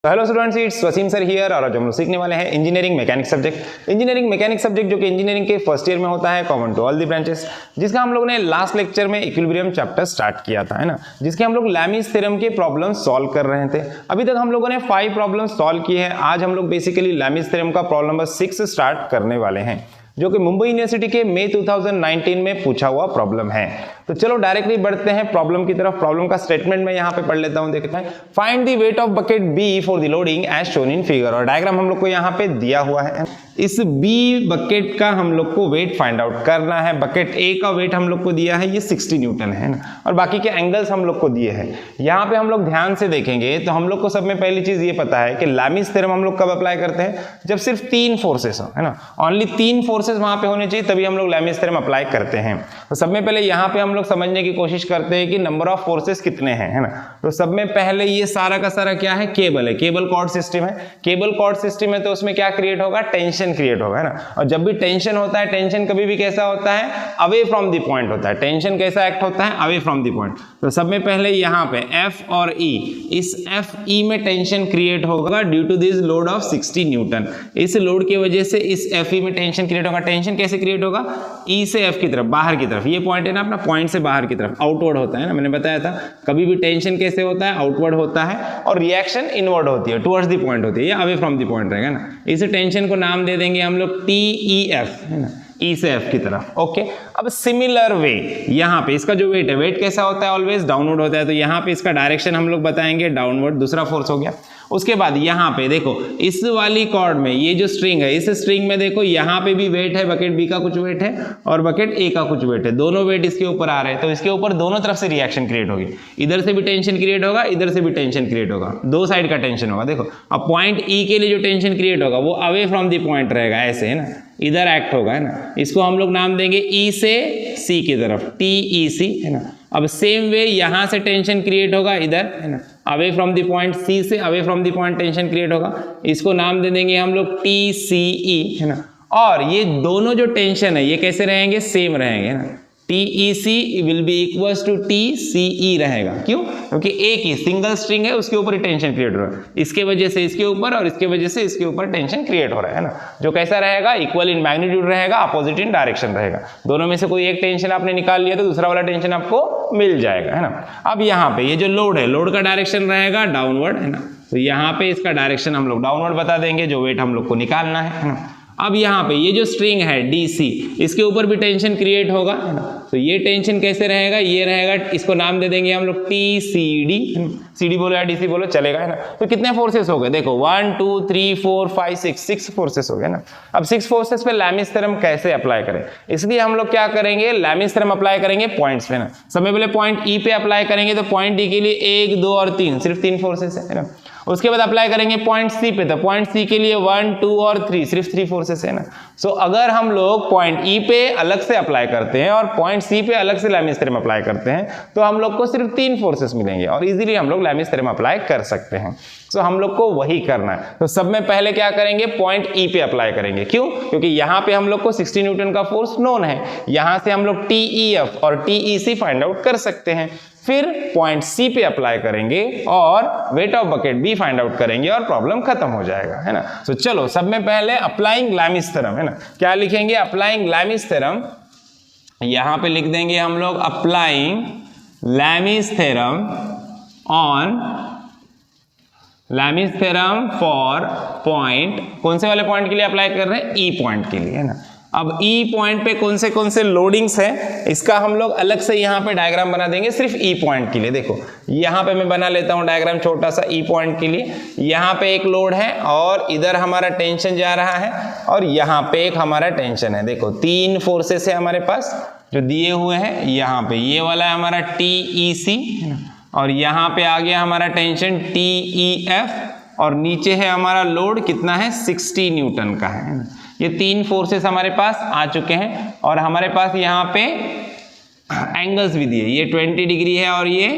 Hello students, it's Wasim sir here और आज हम लोग सीखने वाले हैं engineering mechanics subject. Engineering mechanics subject जो कि इंजीनियरिंग के फर्स्ट ईयर में होता है, common to all the branches, जिसका हम लोग ने लास्ट लेक्चर में इक्विलिब्रियम चैप्टर स्टार्ट किया था, है ना, जिसके हम लोग लैमिस थ्योरम के प्रॉब्लम सॉल्व कर रहे थे। अभी तक हम लोगों ने 5 प्रॉब्लम सॉल्व किए हैं। आज हम लोग बेसिकली लैमिस थ्योरम का प्रॉब्लम नंबर 6 स्टार्ट करने वाले हैं, जो कि मुंबई यूनिवर्सिटी के मई 2019 में पूछा हुआ प्रॉब्लम है। तो चलो डायरेक्टली बढ़ते हैं प्रॉब्लम की तरफ। प्रॉब्लम का स्टेटमेंट मैं यहाँ पे पढ़ लेता हूँ, देखते हैं। Find the weight of bucket B for the loading as shown in figure. और डायग्राम हम लोग को यहाँ पे दिया हुआ है। इस बी बकेट का हम लोग को वेट फाइंड आउट करना है। बकेट ए का वेट हम लोग को दिया है, ये 60 न्यूटन है ना, और बाकी के एंगल्स हम लोग को दिए हैं। यहाँ पे हम लोग ध्यान से देखेंगे तो हम लोग को सब में पहली चीज ये पता है कि लैमिस थ्योरम हम लोग कब अप्लाई करते हैं, जब सिर्फ 3 फोर्सेस हो, है ना, ओनली 3 फोर्सेस वहां पे होने चाहिए, तभी हम लोग लैमिस थ्योरम अप्लाई करते हैं। तो सब में पहले यहाँ पे हम लोग समझने की कोशिश करते हैं कि नंबर ऑफ फोर्सेस कितने हैं, है ना। तो सब में पहले ये सारा का सारा क्या है, केबल है, केबल कॉर्ड सिस्टम है। केबल कॉर्ड सिस्टम है तो उसमें क्या क्रिएट होगा, टेंशन क्रिएट होगा, है ना। और जब भी टेंशन होता है, टेंशन कभी भी कैसा होता है, अवे फ्रॉम द पॉइंट होता है। टेंशन कैसा एक्ट होता है, अवे फ्रॉम द पॉइंट। तो सब में पहले यहाँ पे F और E, इस FE में टेंशन क्रिएट होगा due to this load of 60 newton. इस लोड की वजह से इस FE में टेंशन क्रिएट होगा। टेंशन कैसे क्रिएट होगा, E से F की तरफ, बाहर की तरफ। ये पॉइंट है ना अपना, पॉइंट से बाहर की तरफ, आउटवर्ड होता है ना, मैंने बताया था। कभी भी टेंशन कैसे होता है, आउटवर्ड होता है, और रिएक्शन इनवर्ड होती है, टुवर्ड्स द पॉइंट होती है, या अवे फ्रॉम द पॉइंट रहेगा ना। इस टेंशन को नाम दे देंगे हम लोग TEF, है ना, E से F की तरफ। ओके, अब सिमिलर वे यहाँ पे इसका जो वेट है, वेट कैसा होता है, ऑलवेज डाउनवर्ड होता है। तो यहाँ पे इसका डायरेक्शन हम लोग बताएंगे डाउनवर्ड, दूसरा फोर्स हो गया। उसके बाद यहाँ पे देखो, इस वाली कॉर्ड में ये जो स्ट्रिंग है, इस स्ट्रिंग में देखो यहाँ पे भी वेट है, बकेट बी का कुछ वेट है और बकेट ए का कुछ वेट है। दोनों वेट इसके ऊपर आ रहे हैं, तो इसके ऊपर दोनों तरफ से रिएक्शन क्रिएट होगी। इधर से भी टेंशन क्रिएट होगा, इधर से भी टेंशन क्रिएट होगा, दो साइड का टेंशन होगा। देखो अब पॉइंट ई के लिए जो टेंशन क्रिएट होगा वो अवे फ्रॉम द पॉइंट रहेगा, ऐसे, है ना, इधर एक्ट होगा, है ना। इसको हम लोग नाम देंगे ई से सी की तरफ, TEC, है ना। अब सेम वे यहाँ से टेंशन क्रिएट होगा इधर, है ना, away from the point C से away from the point tension create होगा। इसको नाम दे देंगे हम लोग TCE, है ना। और ये दोनों जो टेंशन है ये कैसे रहेंगे, सेम रहेंगे, है ना। TEC will be equals to TCE रहेगा। क्यों? क्योंकि एक ही सिंगल स्ट्रिंग है, उसके ऊपर ही टेंशन क्रिएट हो रहा है। इसके वजह से इसके ऊपर और इसके वजह से इसके ऊपर टेंशन क्रिएट हो रहा है ना। जो कैसा रहेगा, इक्वल इन मैग्नीट्यूड रहेगा, अपोजिट इन डायरेक्शन रहेगा। दोनों में से कोई एक टेंशन आपने निकाल लिया तो दूसरा वाला टेंशन आपको मिल जाएगा, है ना। अब यहाँ पे ये जो लोड है, लोड का डायरेक्शन रहेगा डाउनवर्ड, है ना। तो यहाँ पे इसका डायरेक्शन हम लोग डाउनवर्ड बता देंगे, जो वेट हम लोग को निकालना है ना। अब यहाँ पे ये जो स्ट्रिंग है DC, इसके ऊपर भी टेंशन क्रिएट होगा, है ना। तो ये टेंशन कैसे रहेगा, ये रहेगा, इसको नाम दे देंगे हम लोग TCD। CD बोलो या DC बोलो चलेगा, है ना। तो कितने फोर्सेस हो गए, देखो 1 2 3 4 5 6 फोर्सेस हो गए ना। अब 6 फोर्सेस पे लैमिस थ्योरम कैसे अप्लाई करें, इसलिए हम लोग क्या करेंगे, लैमिस थ्योरम अप्लाई करेंगे पॉइंट्स पे ना। सबसे पहले पॉइंट E पे अप्लाई करेंगे, तो पॉइंट E के लिए 1 2 और 3, सिर्फ 3 फोर्सेस है ना। उसके बाद अप्लाई करेंगे पॉइंट C पे, तो पॉइंट C के लिए 1 2 और 3, सिर्फ 3 फोर्सेस है ना। सो अगर हम लोग पॉइंट E पे अलग से अप्लाई करते हैं और पॉइंट C पे अलग से लैमिस थ्योरम अप्लाई करते हैं, तो हम लोग को सिर्फ 3 फोर्सेस मिलेंगे और इजीली हम लोग लैमिस थ्योरम अप्लाई कर सकते हैं। सो हम लोग को वही करना है। तो सब में पहले क्या करेंगे, पॉइंट E पे अप्लाई करेंगे। क्यों? क्योंकि यहाँ पे हम लोग को 60 न्यूटन का फोर्स नोन है, यहाँ से हम लोग TEF और TEC फाइंड आउट कर सकते हैं। फिर पॉइंट C पे अप्लाई करेंगे और wait of bucket B find out करेंगे और प्रॉब्लम खत्म हो जाएगा, है ना। सो चलो सब में पहले अप्लाइंग लैमिस थ्योरम, है ना। क्या लिखेंगे, अप्लाइंग लैमिस थ्योरम। यहां पे लिख देंगे हम लोग applying Lami's theorem on Lami's theorem for point, कौन से वाले पॉइंट के लिए अप्लाई कर रहे हैं, E पॉइंट के लिए, है ना। अब E पॉइंट पे कौन से लोडिंग्स है, इसका हम लोग अलग से यहाँ पे डायग्राम बना देंगे सिर्फ E पॉइंट के लिए। देखो यहाँ पे मैं बना लेता हूँ डायग्राम छोटा सा E पॉइंट के लिए। यहाँ पे एक लोड है और इधर हमारा टेंशन जा रहा है और यहाँ पे एक हमारा टेंशन है। देखो 3 फोर्सेस है हमारे पास जो दिए हुए हैं। यहाँ पे ये वाला है हमारा TEC और यहाँ पे आ गया हमारा टेंशन TEF और नीचे है हमारा लोड कितना है, 60 न्यूटन का है। ये 3 फोर्सेस हमारे पास आ चुके हैं और हमारे पास यहाँ पे एंगल्स भी दिए, ये 20 डिग्री है और ये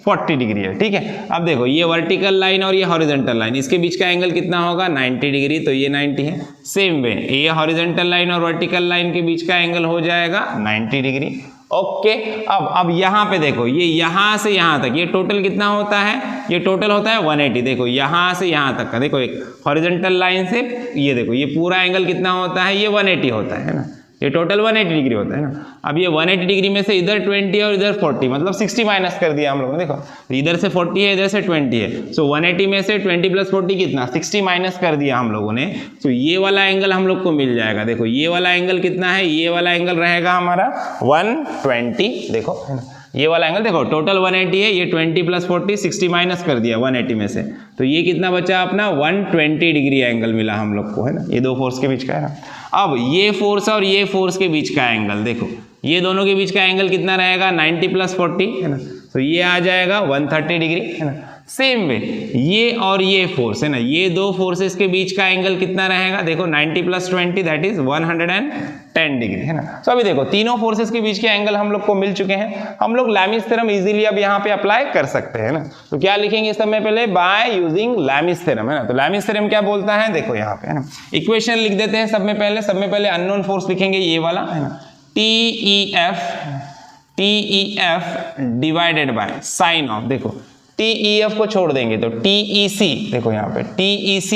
40 डिग्री है, ठीक है। अब देखो ये वर्टिकल लाइन और ये हॉरिजॉन्टल लाइन, इसके बीच का एंगल कितना होगा, 90 डिग्री, तो ये 90 है। सेम वे ये हॉरिजॉन्टल लाइन और वर्टिकल लाइन के बीच का एंगल हो जाएगा 90 डिग्री ओके। अब यहाँ पे देखो, ये यहाँ से यहाँ तक ये टोटल कितना होता है, ये टोटल होता है 180। देखो यहाँ से यहाँ तक का, देखो एक हॉरिजॉन्टल लाइन से ये देखो ये पूरा एंगल कितना होता है, ये 180 होता है ना, ये टोटल 180 डिग्री होता है ना। अब ये 180 डिग्री में से इधर 20 और इधर 40, मतलब 60 माइनस कर दिया हम लोगों ने। देखो इधर से 40 है, इधर से 20 है, सो 180 में से 20 प्लस 40 कितना, 60 माइनस कर दिया हम लोगों ने। तो ये वाला एंगल हम लोग को मिल जाएगा। देखो ये वाला एंगल कितना है, ये वाला एंगल रहेगा हमारा 120। देखो है ना, ये वाला एंगल देखो टोटल 180 है, ये 20 प्लस 40 60 माइनस कर दिया 180 में से, तो ये कितना बचा अपना 120 डिग्री एंगल मिला हम लोग को, है ना। ये दो फोर्स के बीच का है ना। अब ये फोर्स और ये फोर्स के बीच का एंगल देखो, ये दोनों के बीच का एंगल कितना रहेगा 90 प्लस 40, है ना, तो ये आ जाएगा 130 डिग्री, है ना। सेम वे ये और ये फोर्स है ना, ये दो फोर्सेस के बीच का एंगल कितना रहेगा, देखो 90 प्लस 20 दैट इज 110 डिग्री, है ना। तो अभी देखो तीनों फोर्सेस के बीच के एंगल हम लोग को मिल चुके हैं। हम लोग लैमिस थ्योरम इजीली अब यहाँ पे अप्लाई कर सकते हैं ना। तो क्या लिखेंगे सब में पहले, बाय यूजिंग लैमिस थ्योरम, है ना। तो लैमिस थ्योरम क्या बोलता है, देखो यहाँ पे, है ना, इक्वेशन लिख देते हैं सब में पहले अननोन फोर्स लिखेंगे ये वाला, है ना, TEF divided by sine of, देखो TEF को छोड़ देंगे तो TEC, देखो यहाँ पे TEC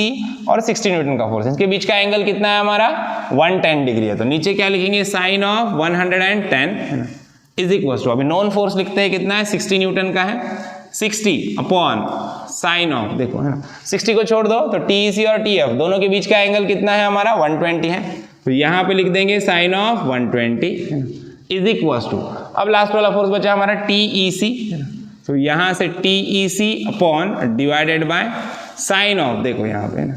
और 60 न्यूटन का फोर्स, इसके बीच का एंगल कितना है हमारा 110 डिग्री है। तो नीचे क्या लिखेंगे, साइन ऑफ 110, है ना, इज इक्वल टू, अभी नॉन फोर्स लिखते हैं कितना है 60 न्यूटन का है, 60 अपॉन साइन ऑफ, देखो है ना 60 को छोड़ दो तो TEC और TF दोनों के बीच का एंगल कितना है हमारा 120 है, तो यहाँ पे लिख देंगे sine of 120 is equal to, अब लास्ट वाला फोर्स बचा हमारा TEC, है ना, तो यहाँ से TEC upon divided by sine of, देखो यहाँ पे ना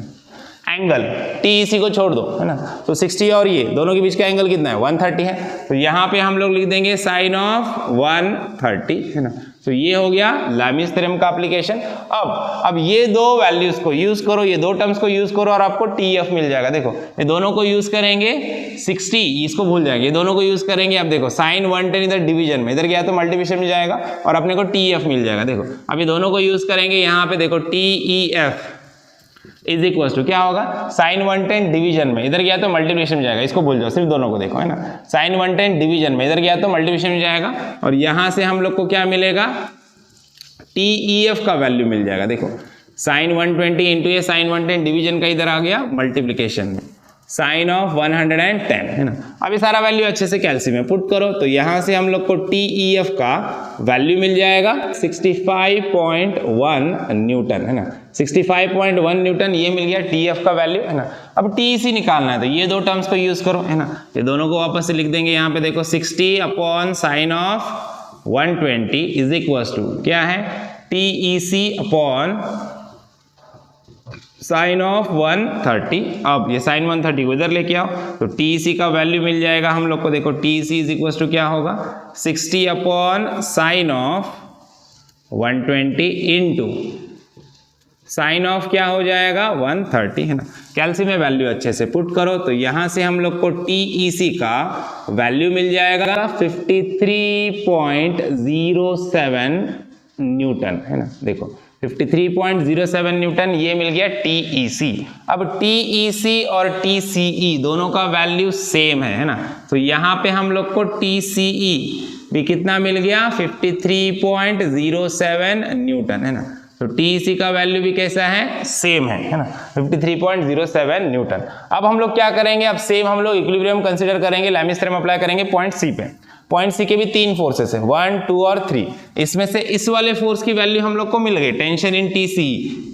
एंगल TEC को छोड़ दो, है ना, तो 60 और ये दोनों के बीच का एंगल कितना है 130 है, तो यहाँ पे हम लोग लिख देंगे साइन ऑफ 130, है ना। तो ये हो गया लैमिस थ्योरम का एप्लीकेशन। अब ये दो वैल्यूज को यूज करो, ये दो टर्म्स को यूज करो और आपको TF मिल जाएगा। देखो ये दोनों को यूज करेंगे 60, इसको भूल जाएंगे, ये दोनों को यूज करेंगे। अब देखो साइन 110 इधर डिवीजन में, इधर गया तो मल्टीप्लिकेशन में जाएगा और अपने को TF मिल जाएगा। देखो अब ये दोनों को यूज करेंगे यहाँ पे, देखो TEF इज इक्वल टू क्या होगा, साइन 110 डिवीजन में, इधर गया तो मल्टीप्लिकेशन में जाएगा, इसको भूल जाओ, सिर्फ दोनों को देखो, है ना। साइन 110 डिवीजन में, इधर गया तो मल्टीप्लिकेशन में जाएगा और यहाँ से हम लोग को क्या मिलेगा, TEF का वैल्यू मिल जाएगा। देखो साइन 120 इंटू ये साइन 110 डिवीजन का इधर आ गया मल्टीप्लिकेशन में, साइन ऑफ 110, है ना। अब ये सारा वैल्यू अच्छे से कैलसी में पुट करो तो यहाँ से हम लोग को TEF का वैल्यू मिल जाएगा 65.1 न्यूटन, है ना, 65.1 न्यूटन ये मिल गया TF का वैल्यू, है ना। अब TEC निकालना है तो ये दो टर्म्स को यूज करो, है ना, ये दोनों को वापस से लिख देंगे यहाँ पे, देखो 60 upon sine of 120 is equal to क्या है, TEC अपॉन साइन ऑफ 130। अब ये साइन 130 को इधर लेके आओ तो TEC का वैल्यू मिल जाएगा हम लोग को, देखो TEC इज इक्वल टू क्या होगा 60 upon sine of 120 into sine of क्या हो जाएगा 130, है ना। कैलसी में वैल्यू अच्छे से पुट करो तो यहाँ से हम लोग को TEC का वैल्यू मिल जाएगा 53.07 न्यूटन, है ना। देखो 53.07 न्यूटन ये मिल गया TEC। अब TEC और TCE दोनों का वैल्यू सेम है ना, तो यहाँ पे हम लोग को TCE भी कितना मिल गया 53.07 न्यूटन, है ना। तो TEC का वैल्यू भी कैसा है, सेम है ना, 53.07 न्यूटन। अब हम लोग क्या करेंगे, अब सेम हम लोग इक्विलिब्रियम कंसीडर करेंगे, लैमिस थ्योरम अप्लाई करेंगे पॉइंट C पे। पॉइंट C के भी तीन फोर्सेस है 1, 2 और 3। इसमें से इस वाले फोर्स की वैल्यू हम लोग को मिल गई, टेंशन इन TC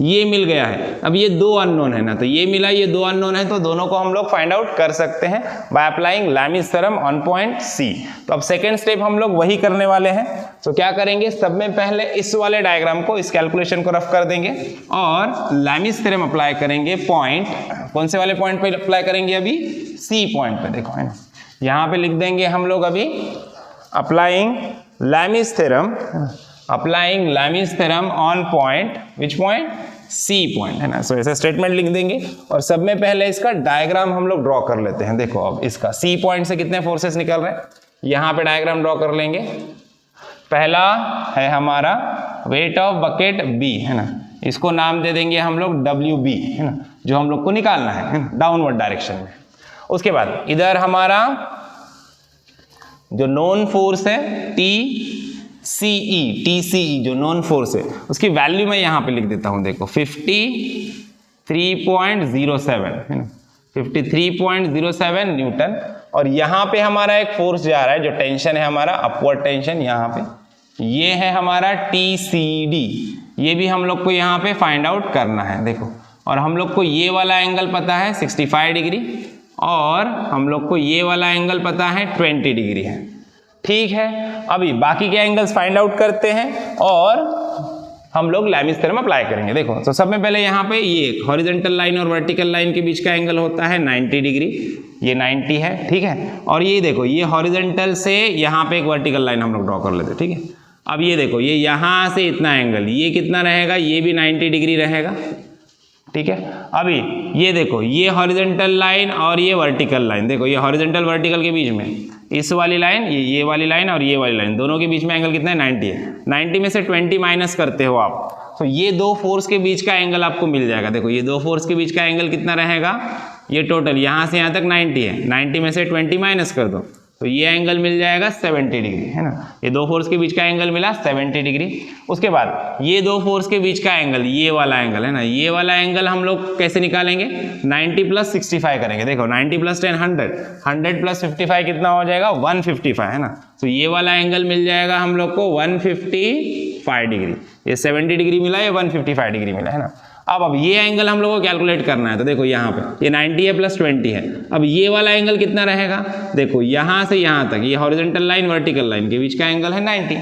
ये मिल गया है। अब ये दो अननोन है ना, तो ये मिला, ये दो अननोन है, तो दोनों को हम लोग फाइंड आउट कर सकते हैं by applying Lami's theorem on point C। तो अब सेकेंड स्टेप हम लोग वही करने वाले हैं। तो क्या करेंगे, सब में पहले इस वाले डायग्राम को, इस कैलकुलेशन को रफ कर देंगे और लैमिस थ्योरम अप्लाई करेंगे पॉइंट, कौन से वाले पॉइंट पे अप्लाई करेंगे, अभी C पॉइंट पे। देखो है ना, यहाँ पे लिख देंगे हम लोग अभी applying Lami's theorem on point, which point, C point, है ना। सो ऐसा स्टेटमेंट लिख देंगे और सब में पहले इसका डायग्राम हम लोग ड्रॉ कर लेते हैं। देखो अब इसका C पॉइंट से कितने फोर्सेस निकल रहे हैं, यहाँ पे डायग्राम ड्रॉ कर लेंगे। पहला है हमारा वेट ऑफ बकेट B, है ना, इसको नाम दे देंगे हम लोग WB, है ना, जो हम लोग को निकालना है ना, डाउनवर्ड डायरेक्शन में। उसके बाद इधर हमारा जो नोन फोर्स है TCE जो नोन फोर्स है उसकी वैल्यू मैं यहाँ पे लिख देता हूँ, देखो 53.07 है ना, 53.07 न्यूटन। और यहाँ पे हमारा एक फोर्स जा रहा है जो टेंशन है हमारा अपवर्ड टेंशन, यहाँ पे ये है हमारा TCD, ये भी हम लोग को यहाँ पे फाइंड आउट करना है देखो। और हम लोग को ये वाला एंगल पता है 65 डिग्री और हम लोग को ये वाला एंगल पता है 20 डिग्री है, ठीक है। अभी बाकी के एंगल्स फाइंड आउट करते हैं और हम लोग लैमिस थ्योरम अप्लाई करेंगे। देखो तो सब में पहले यहाँ पे ये हॉरिजॉन्टल लाइन और वर्टिकल लाइन के बीच का एंगल होता है 90 डिग्री, ये 90 है, ठीक है। और ये देखो ये हॉरिजॉन्टल से यहाँ पे एक वर्टिकल लाइन हम लोग ड्रॉ कर लेते हैं, ठीक है। अब ये देखो ये यहाँ से इतना एंगल, ये कितना रहेगा, ये भी 90 डिग्री रहेगा, ठीक है। अभी ये देखो ये हॉरिजॉन्टल लाइन और ये वर्टिकल लाइन, देखो ये हॉरिजॉन्टल वर्टिकल के बीच में इस वाली लाइन, ये वाली लाइन और ये वाली लाइन, दोनों के बीच में एंगल कितना है 90 है। 90 में से 20 माइनस करते हो आप तो ये दो फोर्स के बीच का एंगल आपको मिल जाएगा। देखो ये दो फोर्स के बीच का एंगल कितना रहेगा, ये टोटल यहाँ से यहाँ तक 90 है, 90 में से 20 माइनस कर दो तो ये एंगल मिल जाएगा 70 डिग्री, है ना। ये दो फोर्स के बीच का एंगल मिला 70 डिग्री। उसके बाद ये दो फोर्स के बीच का एंगल, ये वाला एंगल है ना, ये वाला एंगल हम लोग कैसे निकालेंगे, 90 प्लस 65 करेंगे। देखो 90 प्लस 10 100, 100 प्लस 55 कितना हो जाएगा 155, है ना। तो ये वाला एंगल मिल जाएगा हम लोग को 155 डिग्री, ये 70 डिग्री मिला, ये 155 डिग्री मिला, है ना। अब ये एंगल हम लोग को कैलकुलेट करना है तो देखो यहाँ पे ये 90 है प्लस 20 है। अब ये वाला एंगल कितना रहेगा, देखो यहाँ से यहाँ तक ये हॉरिजॉन्टल लाइन वर्टिकल लाइन के बीच का एंगल है 90।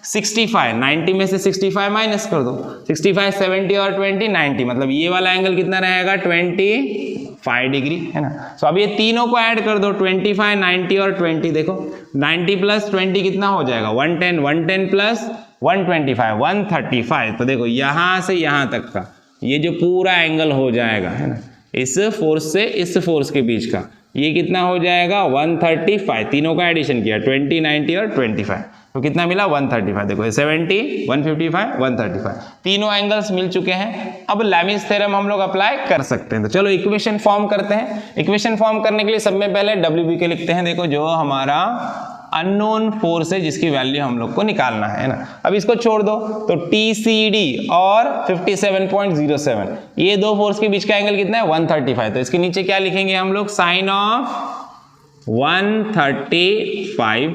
65, 90 में से 65 माइनस कर दो, 65 70 और 20 90, मतलब ये वाला एंगल कितना रहेगा 25 डिग्री, है ना। तो अब ये तीनों को ऐड कर दो 25, 90 और 20, देखो 90 प्लस 20 कितना हो जाएगा 110, 110 प्लस 125 135। तो देखो यहाँ से यहाँ तक का ये जो पूरा एंगल हो जाएगा, है ना, इस फोर्स से इस फोर्स के बीच का ये कितना हो जाएगा 135। तीनों का एडिशन किया 20, 90 और 25 तो कितना मिला 135। देखो 70, 155, 135 तीनों एंगल्स मिल चुके हैं। अब लैमिस थ्योरम हम लोग अप्लाई कर सकते हैं। तो चलो इक्वेशन फॉर्म करते हैं। इक्वेशन फॉर्म करने के लिए सब में पहले WB के लिखते हैं। देखो जो हमारा अननोन फोर्स है जिसकी वैल्यू हम लोग को निकालना है ना। अब इसको छोड़ दो तो TCD और 57.07 ये दो फोर्स के बीच का एंगल कितना है 135। तो इसके नीचे क्या लिखेंगे हम लोग साइन ऑफ 135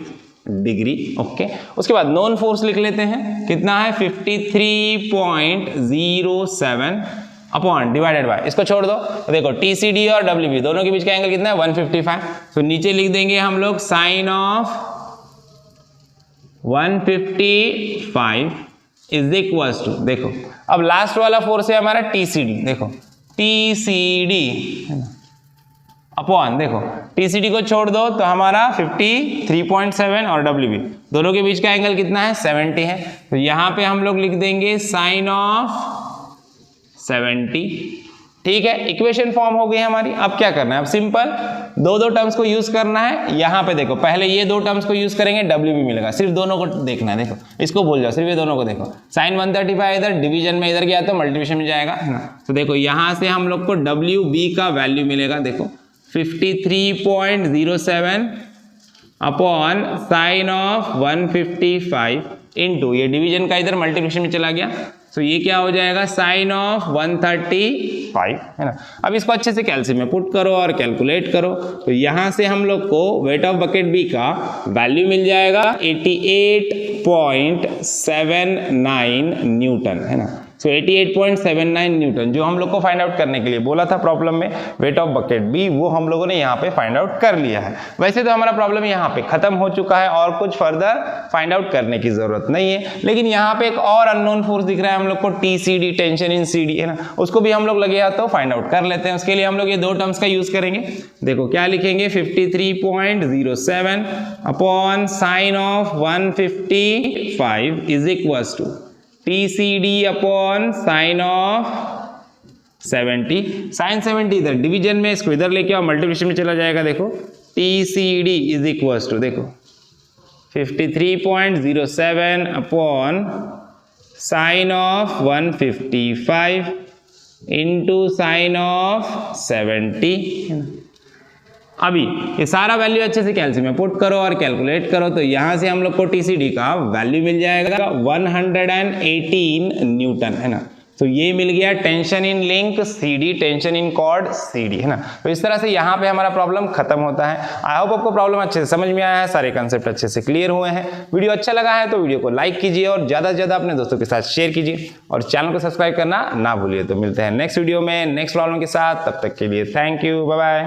डिग्री, ओके। उसके बाद नोन फोर्स लिख लेते हैं, कितना है 53.07 अपॉन डिवाइडेड बाय, इसको छोड़ दो तो देखो TCD और WB दोनों के बीच का एंगल कितना है 155। तो नीचे लिख देंगे हम लोग sine of 155 is equals to, देखो अब लास्ट वाला फोर्स है हमारा TCD, देखो TCD अपॉन, देखो TCD को छोड़ दो तो हमारा 53.7 और WB दोनों के बीच का एंगल कितना है 70 है। तो यहाँ पे हम लोग लिख देंगे साइन ऑफ 70, ठीक है। इक्वेशन फॉर्म हो गई हमारी। अब क्या करना है, अब सिंपल दो टर्म्स को यूज करना है। यहाँ पे देखो पहले ये दो टर्म्स को यूज करेंगे WB मिलेगा, सिर्फ दोनों को देखना है। देखो इसको भूल जाओ, सिर्फ ये दोनों को देखो। साइन 135 इधर डिवीजन में इधर गया तो मल्टीप्लिकेशन में जाएगा, है ना। तो देखो यहाँ से हम लोग को WB का वैल्यू मिलेगा, देखो 53.07 अपॉन साइन ऑफ 155 इंटू ये डिवीजन का इधर मल्टीप्लिकेशन में चला गया तो ये क्या हो जाएगा साइन ऑफ 135, है ना। अब इसको अच्छे से कैल्सी में पुट करो और कैलकुलेट करो तो यहाँ से हम लोग को वेट ऑफ बकेट बी का वैल्यू मिल जाएगा 88.79 न्यूटन, है ना। सो 88.79 न्यूटन जो हम लोग को फाइंड आउट करने के लिए बोला था प्रॉब्लम में वेट ऑफ बकेट बी, वो हम लोगों ने यहाँ पे फाइंड आउट कर लिया है। वैसे तो हमारा प्रॉब्लम यहाँ पे खत्म हो चुका है और कुछ फर्दर फाइंड आउट करने की जरूरत नहीं है। लेकिन यहाँ पे एक और अननोन फोर्स दिख रहा है हम लोग को TCD, टेंशन इन CD, है ना, उसको भी हम लोग लगे तो फाइंड आउट कर लेते हैं। उसके लिए हम लोग ये दो टर्म्स का यूज करेंगे। देखो क्या लिखेंगे 53.07 upon sine of 155 is equals to TCD upon sine of 70। Sine 70 इधर डिवीजन में, इसको इधर लेके आओ मल्टीप्लिकेशन में चला जाएगा। देखो TCD इज इक्वल्स टू, देखो 53.07 upon sine of 155 into sine of 70। अभी ये सारा वैल्यू अच्छे से कैलसी में पुट करो और कैलकुलेट करो, तो यहाँ से हम लोग को TCD का वैल्यू मिल जाएगा 118 न्यूटन, है ना। तो ये मिल गया tension in link CD, tension in cord CD, है ना। तो इस तरह से यहाँ पे हमारा प्रॉब्लम खत्म होता है। आई होप आपको प्रॉब्लम अच्छे से समझ में आया है, सारे कंसेप्ट अच्छे से क्लियर हुए हैं। वीडियो अच्छा लगा है तो वीडियो को लाइक कीजिए और ज़्यादा से ज़्यादा अपने दोस्तों के साथ शेयर कीजिए और चैनल को सब्सक्राइब करना ना भूलिए। तो मिलते हैं नेक्स्ट वीडियो में नेक्स्ट प्रॉब्लम के साथ, तब तक के लिए थैंक यू, बाय बाय।